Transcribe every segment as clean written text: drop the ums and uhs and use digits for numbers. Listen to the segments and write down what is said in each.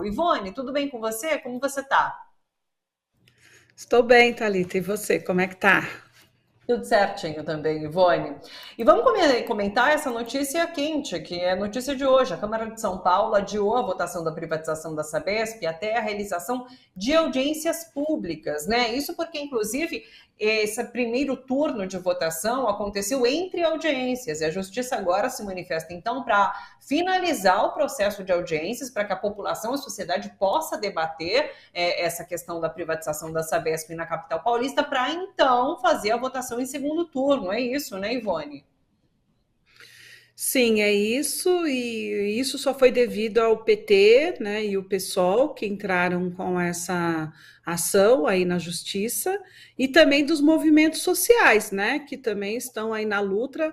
Paulo. Ivone, tudo bem com você? Como você está? Estou bem, Thalita. E você, como é que tá? Tudo certinho também, Ivone. E vamos comentar essa notícia quente, que é a notícia de hoje. A Câmara de São Paulo adiou a votação da privatização da Sabesp até a realização de audiências públicas, né? Isso porque, inclusive, esse primeiro turno de votação aconteceu entre audiências e a Justiça agora se manifesta, então, para finalizar o processo de audiências, para que a população, a sociedade possa debater essa questão da privatização da Sabesp na capital paulista, para então fazer a votação em segundo turno. É isso, né, Ivone? Sim, é isso, e isso só foi devido ao PT, né, e o PSOL que entraram com essa ação aí na justiça, e também dos movimentos sociais, né, que também estão aí na luta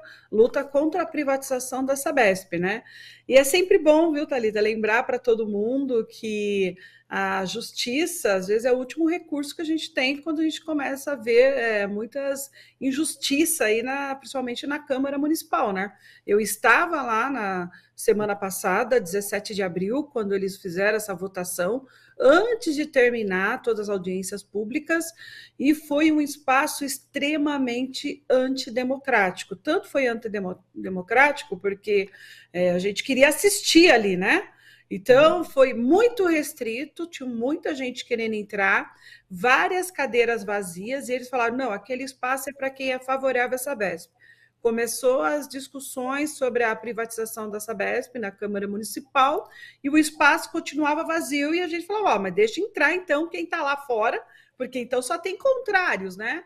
contra a privatização da Sabesp, né? E é sempre bom, viu, Thalita, lembrar para todo mundo que a justiça, às vezes, é o último recurso que a gente tem quando a gente começa a ver muitas injustiças aí, principalmente na Câmara Municipal, né? Eu estava lá na semana passada, 17 de abril, quando eles fizeram essa votação, antes de terminar todas as audiências públicas, e foi um espaço extremamente antidemocrático. Tanto foi antidemocrático porque a gente queria assistir ali, né? Então, foi muito restrito, tinha muita gente querendo entrar, várias cadeiras vazias, e eles falaram: não, aquele espaço é para quem é favorável a essa Sabesp. Começou as discussões sobre a privatização da Sabesp na Câmara Municipal e o espaço continuava vazio e a gente falou, mas deixa entrar então quem está lá fora, porque então só tem contrários, né?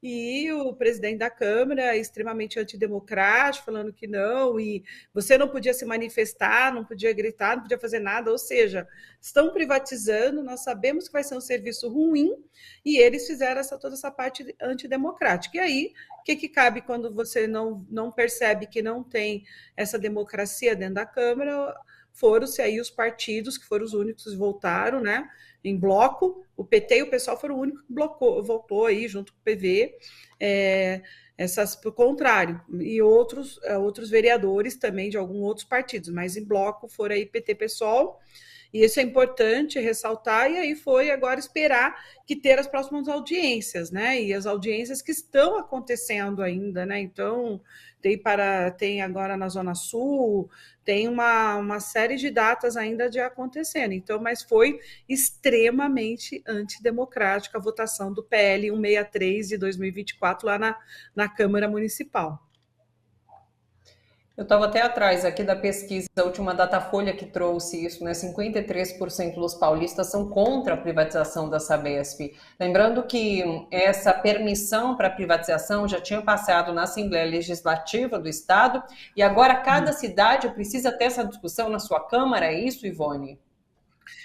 E o presidente da Câmara, extremamente antidemocrático, falando que não, e você não podia se manifestar, não podia gritar, não podia fazer nada, ou seja, estão privatizando, nós sabemos que vai ser um serviço ruim, e eles fizeram toda essa parte antidemocrática. E aí, o que cabe quando você não percebe que não tem essa democracia dentro da Câmara? Foram-se aí os partidos, que foram os únicos que votaram, né, em bloco. O PT e o PSOL foram o único que votou aí, junto com o PV, para o contrário, e outros vereadores também de alguns outros partidos, mas em bloco foram aí PT, PSOL, e isso é importante ressaltar, e aí foi agora esperar que ter as próximas audiências, né? E as audiências que estão acontecendo ainda, né? Então, tem agora na Zona Sul, tem uma série de datas ainda de acontecendo. Então, mas foi extremamente antidemocrática a votação do PL 163 de 2024 lá na Câmara Municipal. Eu estava até atrás aqui da pesquisa, a última Datafolha que trouxe isso, né? 53% dos paulistas são contra a privatização da Sabesp. Lembrando que essa permissão para privatização já tinha passado na Assembleia Legislativa do Estado e agora cada cidade precisa ter essa discussão na sua Câmara, é isso, Ivone?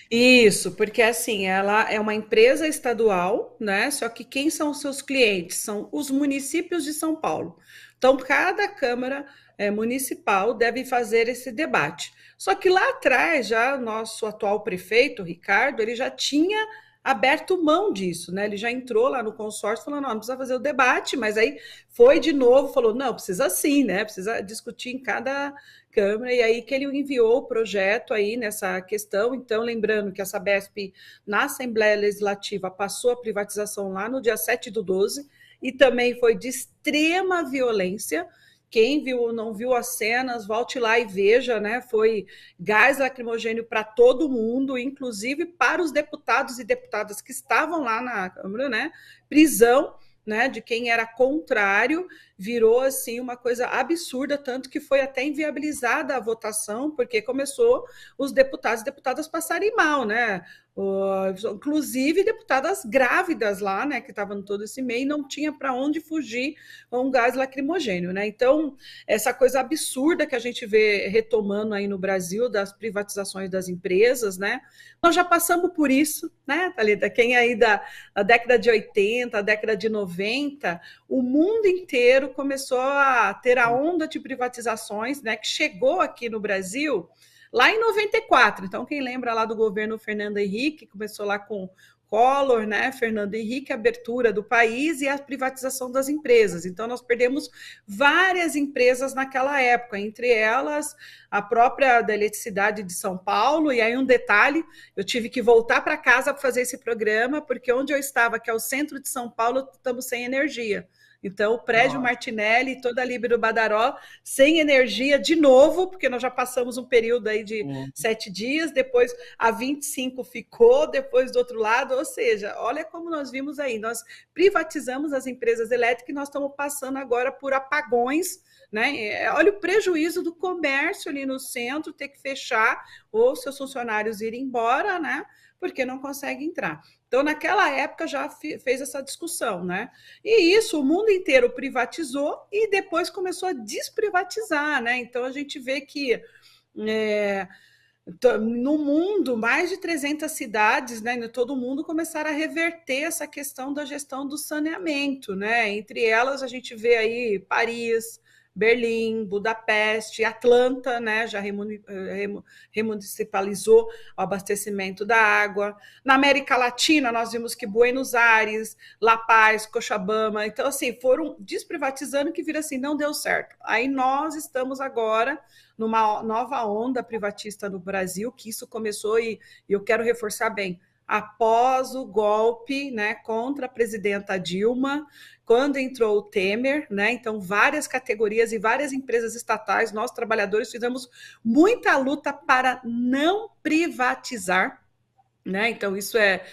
Isso, porque assim, ela é uma empresa estadual, né? Só que quem são os seus clientes? São os municípios de São Paulo. Então, cada Câmara municipal deve fazer esse debate. Só que lá atrás, já o nosso atual prefeito, Ricardo, ele já tinha aberto mão disso, né? Ele já entrou lá no consórcio falando, não precisa fazer o debate, mas aí foi de novo, falou, não, precisa sim, né? Precisa discutir em cada Câmara, e aí que ele enviou o projeto aí nessa questão. Então, lembrando que a Sabesp, na Assembleia Legislativa, passou a privatização lá no dia 7/12, e também foi de extrema violência. Quem viu ou não viu as cenas, volte lá e veja, né? Foi gás lacrimogênio para todo mundo, inclusive para os deputados e deputadas que estavam lá na Câmara, né? Prisão, né, de quem era contrário, virou assim uma coisa absurda, tanto que foi até inviabilizada a votação, porque começou os deputados e deputadas passarem mal, né? Inclusive deputadas grávidas lá, né, que estavam todo esse meio, não tinha para onde fugir com um gás lacrimogênio, né? Então, essa coisa absurda que a gente vê retomando aí no Brasil das privatizações das empresas, né? Nós já passamos por isso, né, Thalita? Quem aí da década de 80, a década de 90, o mundo inteiro começou a ter a onda de privatizações, né, que chegou aqui no Brasil lá em 94. Então, quem lembra lá do governo Fernando Henrique, começou lá com Collor, né, Fernando Henrique, a abertura do país e a privatização das empresas. Então, nós perdemos várias empresas naquela época, entre elas a própria da Eletricidade de São Paulo. E aí, um detalhe, eu tive que voltar para casa para fazer esse programa, porque onde eu estava, que é o centro de São Paulo, estamos sem energia. Então, o prédio Martinelli, toda a Líbero Badaró, sem energia de novo, porque nós já passamos um período aí de 7 dias, depois a 25 ficou, depois do outro lado, ou seja, olha como nós vimos aí, nós privatizamos as empresas elétricas e nós estamos passando agora por apagões, né? Olha o prejuízo do comércio ali no centro, ter que fechar, ou seus funcionários irem embora, né? Porque não consegue entrar. Então, naquela época, já fez essa discussão, né? E isso o mundo inteiro privatizou e depois começou a desprivatizar, né? Então, a gente vê que no mundo, mais de 300 cidades, né, em todo mundo começaram a reverter essa questão da gestão do saneamento, né? Entre elas, a gente vê aí Paris, Berlim, Budapeste, Atlanta, né, já remunicipalizou o abastecimento da água. Na América Latina, nós vimos que Buenos Aires, La Paz, Cochabamba, então, assim, foram desprivatizando que vira assim, não deu certo. Aí nós estamos agora numa nova onda privatista no Brasil, que isso começou, e eu quero reforçar bem, após o golpe, né, contra a presidenta Dilma, quando entrou o Temer, né? Então, várias categorias e várias empresas estatais, nós trabalhadores fizemos muita luta para não privatizar, né? Então, isso é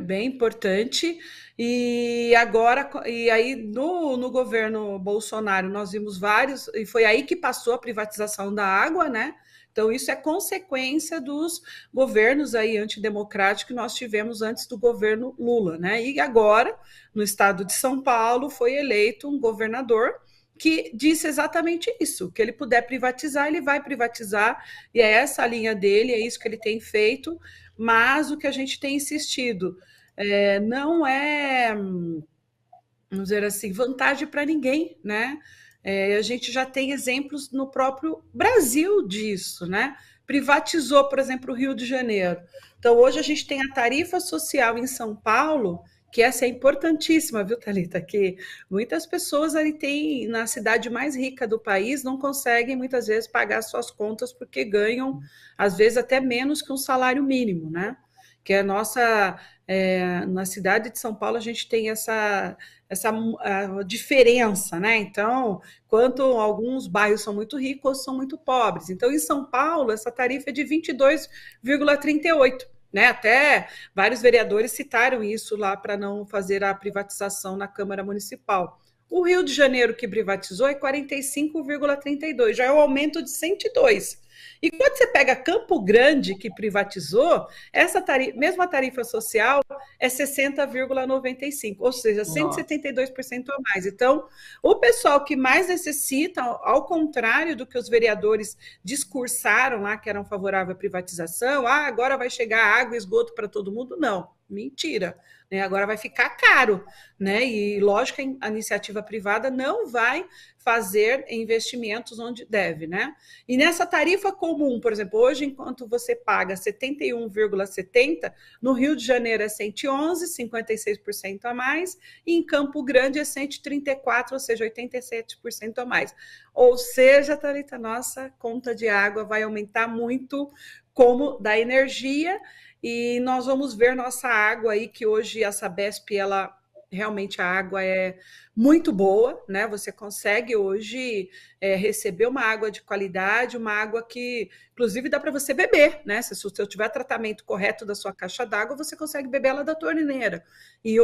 bem importante. E agora, e aí no governo Bolsonaro, nós vimos vários, e foi aí que passou a privatização da água, né? Então, isso é consequência dos governos aí antidemocráticos que nós tivemos antes do governo Lula, né? E agora, no estado de São Paulo, foi eleito um governador que disse exatamente isso, que ele puder privatizar, ele vai privatizar, e é essa a linha dele, é isso que ele tem feito, mas o que a gente tem insistido não é, vamos dizer assim, vantagem para ninguém, né? A gente já tem exemplos no próprio Brasil disso, né? Privatizou, por exemplo, o Rio de Janeiro. Então, hoje a gente tem a tarifa social em São Paulo, que essa é importantíssima, viu, Thalita? Que muitas pessoas ali têm, na cidade mais rica do país, não conseguem, muitas vezes, pagar suas contas porque ganham, às vezes, até menos que um salário mínimo, né? Que a nossa... na cidade de São Paulo, a gente tem essa diferença, né? Então, quanto alguns bairros são muito ricos, ou são muito pobres. Então, em São Paulo, essa tarifa é de 22,38, né? Até vários vereadores citaram isso lá para não fazer a privatização na Câmara Municipal. O Rio de Janeiro, que privatizou, é 45,32, já é um aumento de 102. E quando você pega Campo Grande, que privatizou, essa mesma tarifa social é 60,95, ou seja, 172% a mais. Então, o pessoal que mais necessita, ao contrário do que os vereadores discursaram lá, que eram favoráveis à privatização, agora vai chegar água e esgoto para todo mundo, não. Mentira, né? Agora vai ficar caro, né? E lógico que a iniciativa privada não vai fazer investimentos onde deve, né? E nessa tarifa comum, por exemplo, hoje, enquanto você paga 71,70, no Rio de Janeiro é 111, 56% a mais, e em Campo Grande é 134, ou seja, 87% a mais. Ou seja, Thalita, nossa conta de água vai aumentar muito, como da energia. E nós vamos ver nossa água aí, que hoje a Sabesp, ela realmente a água é muito boa, né? Você consegue hoje receber uma água de qualidade, uma água que, inclusive, dá para você beber, né? Se você tiver tratamento correto da sua caixa d'água, você consegue beber ela da torneira. E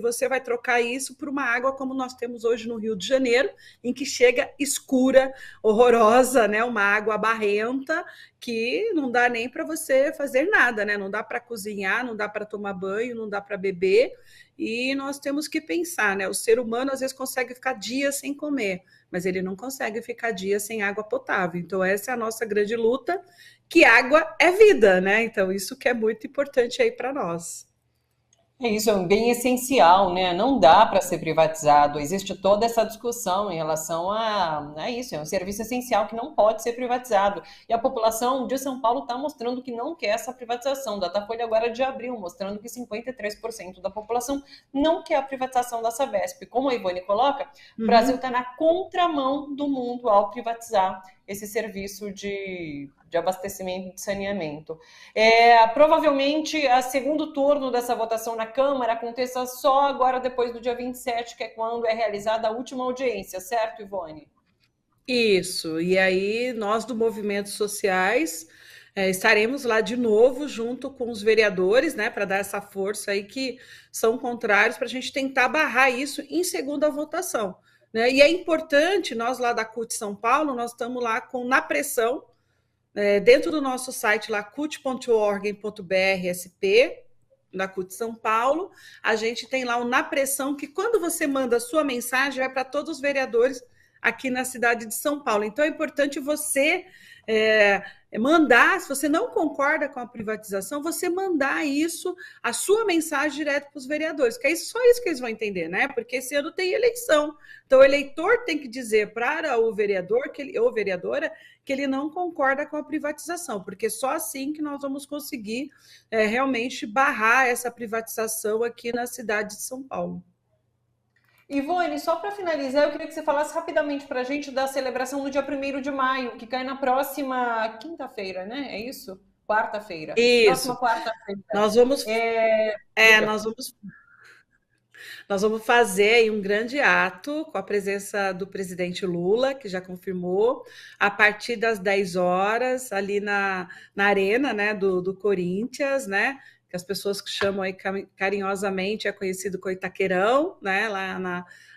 você vai trocar isso por uma água como nós temos hoje no Rio de Janeiro, em que chega escura, horrorosa, né? Uma água barrenta, que não dá nem para você fazer nada, né? Não dá para cozinhar, não dá para tomar banho, não dá para beber. E nós temos que pensar, né? O ser humano às vezes consegue ficar dias sem comer, mas ele não consegue ficar dias sem água potável. Então, essa é a nossa grande luta, que água é vida, né? Então, isso que é muito importante aí para nós. É isso, é um bem essencial, né? Não dá para ser privatizado. Existe toda essa discussão em relação a isso, é um serviço essencial que não pode ser privatizado. E a população de São Paulo está mostrando que não quer essa privatização. Datafolha agora de abril, mostrando que 53% da população não quer a privatização da Sabesp. Como a Ivone coloca, o Brasil está na contramão do mundo ao privatizar esse serviço de abastecimento de saneamento. Provavelmente, o segundo turno dessa votação na Câmara aconteça só agora, depois do dia 27, que é quando é realizada a última audiência, certo, Ivone? Isso, e aí nós do Movimentos Sociais estaremos lá de novo junto com os vereadores, né, para dar essa força aí que são contrários para a gente tentar barrar isso em segunda votação. Né? E é importante, nós lá da CUT São Paulo, nós estamos lá na pressão, dentro do nosso site lá, cut.org.br/sp, da CUT São Paulo, a gente tem lá o Na Pressão, que quando você manda a sua mensagem, vai para todos os vereadores aqui na cidade de São Paulo. Então, é importante você mandar, se você não concorda com a privatização, você mandar isso, a sua mensagem direto para os vereadores, que é só isso que eles vão entender, né? Porque esse ano tem eleição. Então, o eleitor tem que dizer para o vereador ou vereadora que ele não concorda com a privatização, porque só assim que nós vamos conseguir realmente barrar essa privatização aqui na cidade de São Paulo. Ivone, só para finalizar, eu queria que você falasse rapidamente para a gente da celebração do dia 1º de maio, que cai na próxima quinta-feira, né? É isso? Quarta-feira. Isso. Próxima quarta-feira. Nós vamos, nós vamos fazer aí um grande ato com a presença do presidente Lula, que já confirmou, a partir das 10 horas, ali na arena, né, do Corinthians, né? Que as pessoas que chamam aí carinhosamente é conhecido como Itaquerão, né,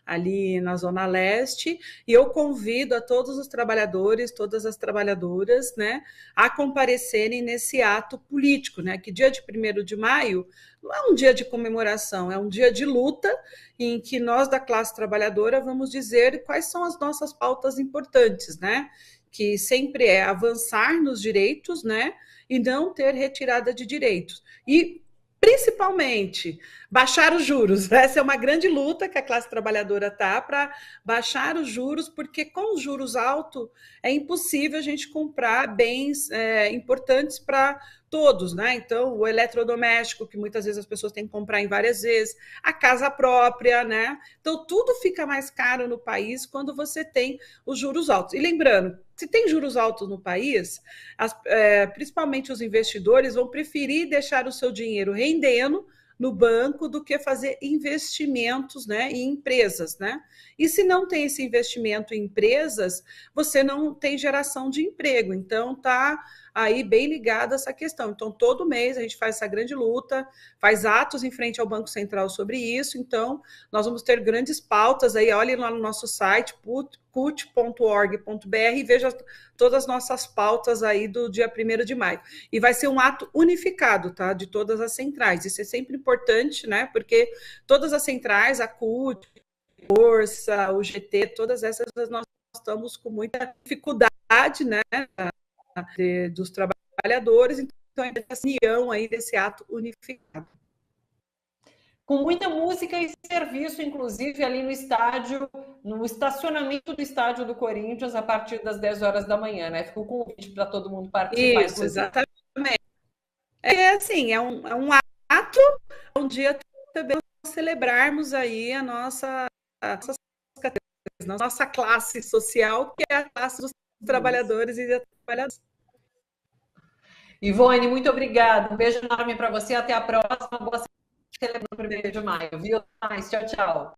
ali na Zona Leste, e eu convido a todos os trabalhadores, todas as trabalhadoras, né, a comparecerem nesse ato político, né, que dia de 1º de maio não é um dia de comemoração, é um dia de luta em que nós da classe trabalhadora vamos dizer quais são as nossas pautas importantes, né, que sempre é avançar nos direitos, né, e não ter retirada de direitos. E, principalmente, baixar os juros. Essa é uma grande luta que a classe trabalhadora está para baixar os juros, porque com os juros altos é impossível a gente comprar bens importantes para todos, né? Então, o eletrodoméstico, que muitas vezes as pessoas têm que comprar em várias vezes, a casa própria, né? Então, tudo fica mais caro no país quando você tem os juros altos. E lembrando, se tem juros altos no país, principalmente os investidores vão preferir deixar o seu dinheiro rendendo no banco do que fazer investimentos, né, em empresas, né? E se não tem esse investimento em empresas, você não tem geração de emprego. Então, tá aí bem ligada essa questão. Então, todo mês a gente faz essa grande luta, faz atos em frente ao Banco Central sobre isso. Então, nós vamos ter grandes pautas aí. Olhem lá no nosso site, cut.org.br, e veja todas as nossas pautas aí do dia 1º de maio. E vai ser um ato unificado, tá? De todas as centrais. Isso é sempre importante, né? Porque todas as centrais, a CUT, a Força, o GT, todas essas nós estamos com muita dificuldade, né? Dos trabalhadores, então é essa união aí desse ato unificado. Com muita música e serviço, inclusive ali no estádio, no estacionamento do estádio do Corinthians, a partir das 10 horas da manhã, né? Fica o convite para todo mundo participar. Isso, exatamente. É um ato, um dia também celebrarmos aí a nossa classe social, que é a classe dos trabalhadores e das trabalhadoras. Ivone, muito obrigada. Um beijo enorme para você. Até a próxima. Boa celebração no 1º de maio. Viu? Tchau, tchau.